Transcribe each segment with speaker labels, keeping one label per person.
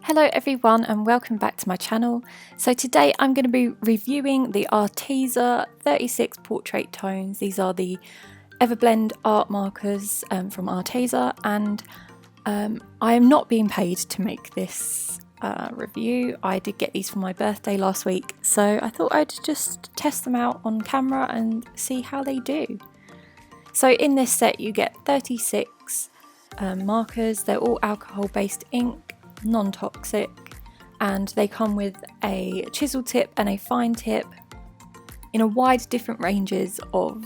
Speaker 1: Hello everyone and welcome back to my channel. So today I'm going to be reviewing the Arteza 36 portrait tones. These are the Everblend art markers from Arteza, and I am not being paid to make this review. I did get these for my birthday last week, so I thought I'd just test them out on camera and see how they do. So in this set you get 36 markers. They're all alcohol based ink, non-toxic, and they come with a chisel tip and a fine tip in a wide different ranges of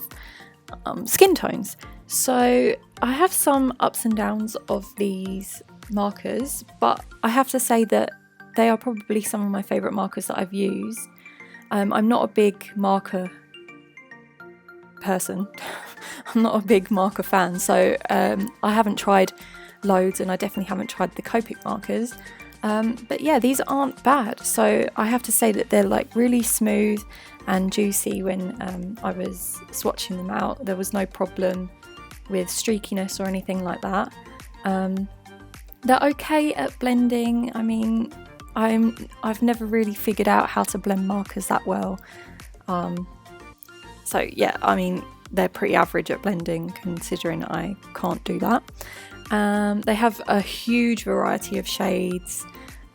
Speaker 1: skin tones. So I have some ups and downs of these markers, but I have to say that they are probably some of my favourite markers that I've used. I'm not a big marker person. I'm not a big marker fan, so I haven't tried loads, and I definitely haven't tried the Copic markers, but yeah, these aren't bad. So I have to say that they're like really smooth and juicy. When I was swatching them out, there was no problem with streakiness or anything like that. They're okay at blending. I mean, I've never really figured out how to blend markers that well, so yeah, I mean, they're pretty average at blending considering I can't do that. They have a huge variety of shades,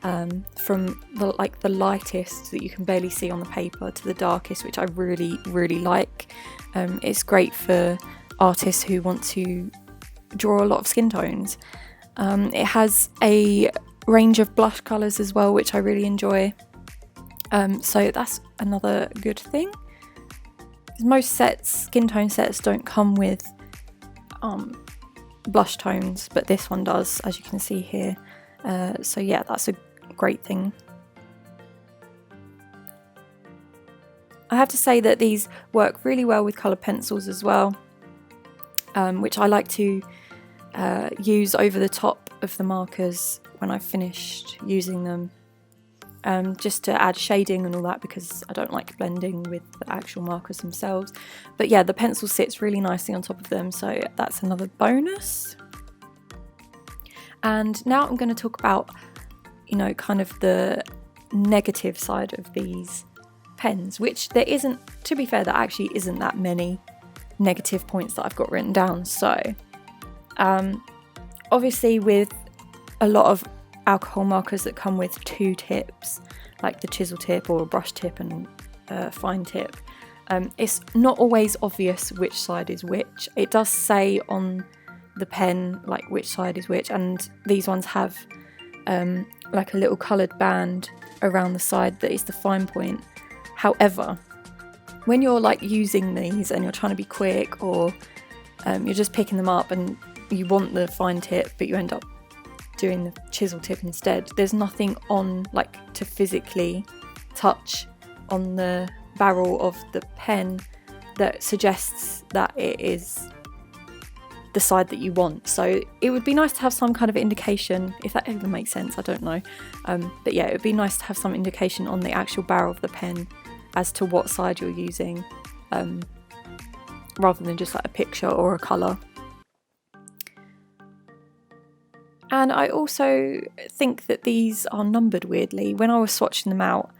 Speaker 1: from the lightest that you can barely see on the paper to the darkest, which I really like. It's great for artists who want to draw a lot of skin tones. It has a range of blush colours as well, which I really enjoy. So that's another good thing. Most skin tone sets don't come with blush tones, but this one does, as you can see here. So yeah, that's a great thing. I have to say that these work really well with coloured pencils as well, which I like to use over the top of the markers when I've finished using them, just to add shading and all that, because I don't like blending with the actual markers themselves. But yeah, the pencil sits really nicely on top of them, so that's another bonus. And now I'm going to talk about, you know, kind of the negative side of these pens, which there isn't, to be fair, there actually isn't that many negative points that I've got written down. So obviously with a lot of alcohol markers that come with two tips, like the chisel tip or a brush tip and a fine tip, it's not always obvious which side is which. It does say on the pen like which side is which, and these ones have like a little coloured band around the side that is the fine point. However, when you're like using these and you're trying to be quick, or you're just picking them up and you want the fine tip but you end up doing the chisel tip instead, there's nothing on like to physically touch on the barrel of the pen that suggests that it is the side that you want. So it would be nice to have some kind of indication, if that even makes sense, I don't know, but yeah, it would be nice to have some indication on the actual barrel of the pen as to what side you're using, rather than just like a picture or a colour. And I also think that these are numbered weirdly. When I was swatching them out,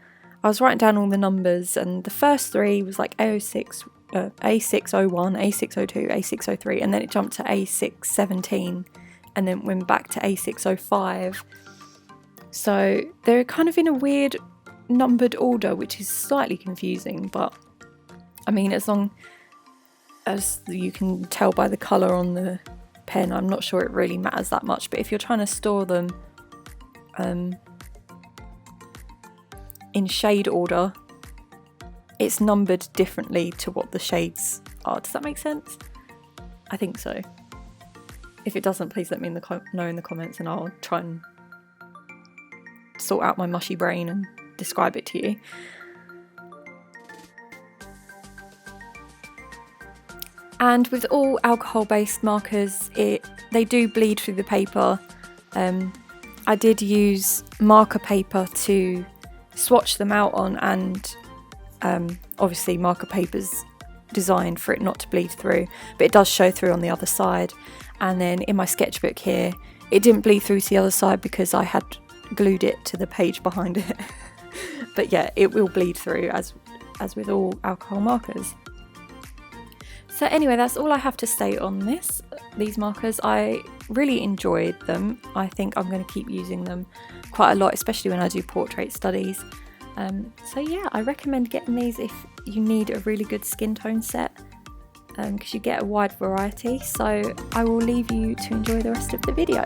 Speaker 1: I was writing down all the numbers, and the first three was like A06, A601, A602, A603, and then it jumped to A617, and then went back to A605. So they're kind of in a weird numbered order, which is slightly confusing, but I mean, as long as you can tell by the colour on the pen, I'm not sure it really matters that much. But if you're trying to store them in shade order, it's numbered differently to what the shades are. Does that make sense? I think so. If it doesn't, please let me know in the comments, and I'll try and sort out my mushy brain and describe it to you. And with all alcohol-based markers, they do bleed through the paper. I did use marker paper to swatch them out on, and obviously marker paper's designed for it not to bleed through, but it does show through on the other side. And then in my sketchbook here, it didn't bleed through to the other side because I had glued it to the page behind it. But yeah, it will bleed through as with all alcohol markers. So anyway, that's all I have to say on these markers. I really enjoyed them. I think I'm going to keep using them quite a lot, especially when I do portrait studies. So yeah, I recommend getting these if you need a really good skin tone set, because you get a wide variety. So I will leave you to enjoy the rest of the video.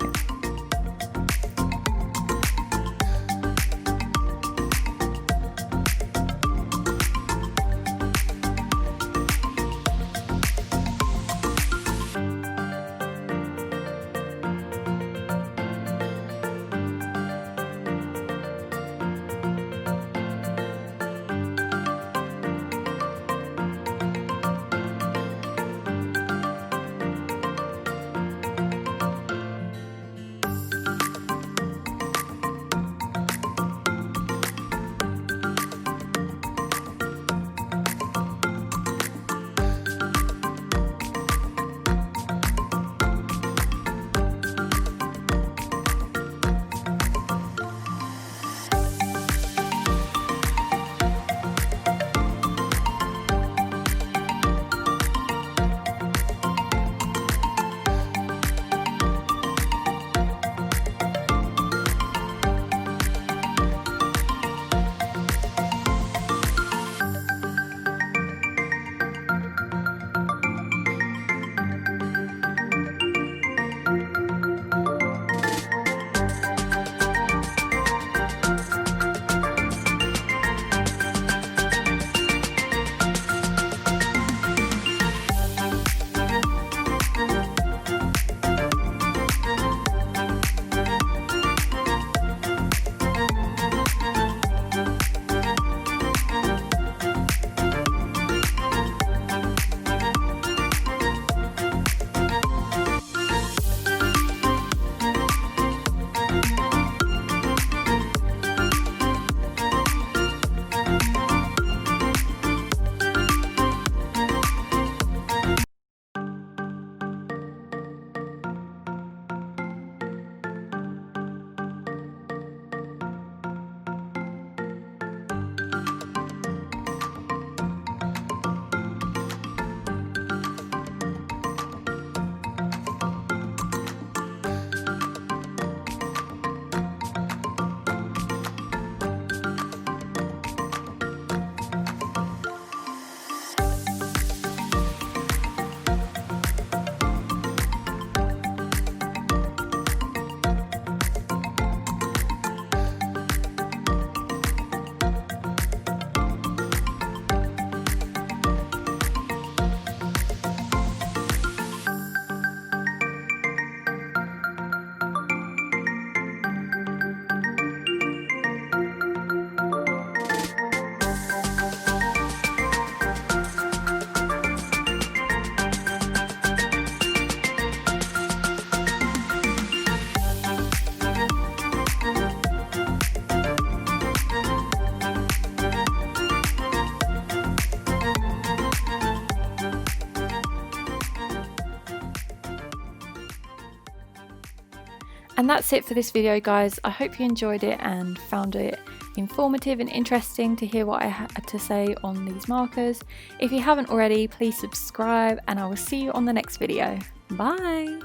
Speaker 1: And that's it for this video, guys. I hope you enjoyed it and found it informative and interesting to hear what I had to say on these markers. If you haven't already, please subscribe and I will see you on the next video. Bye!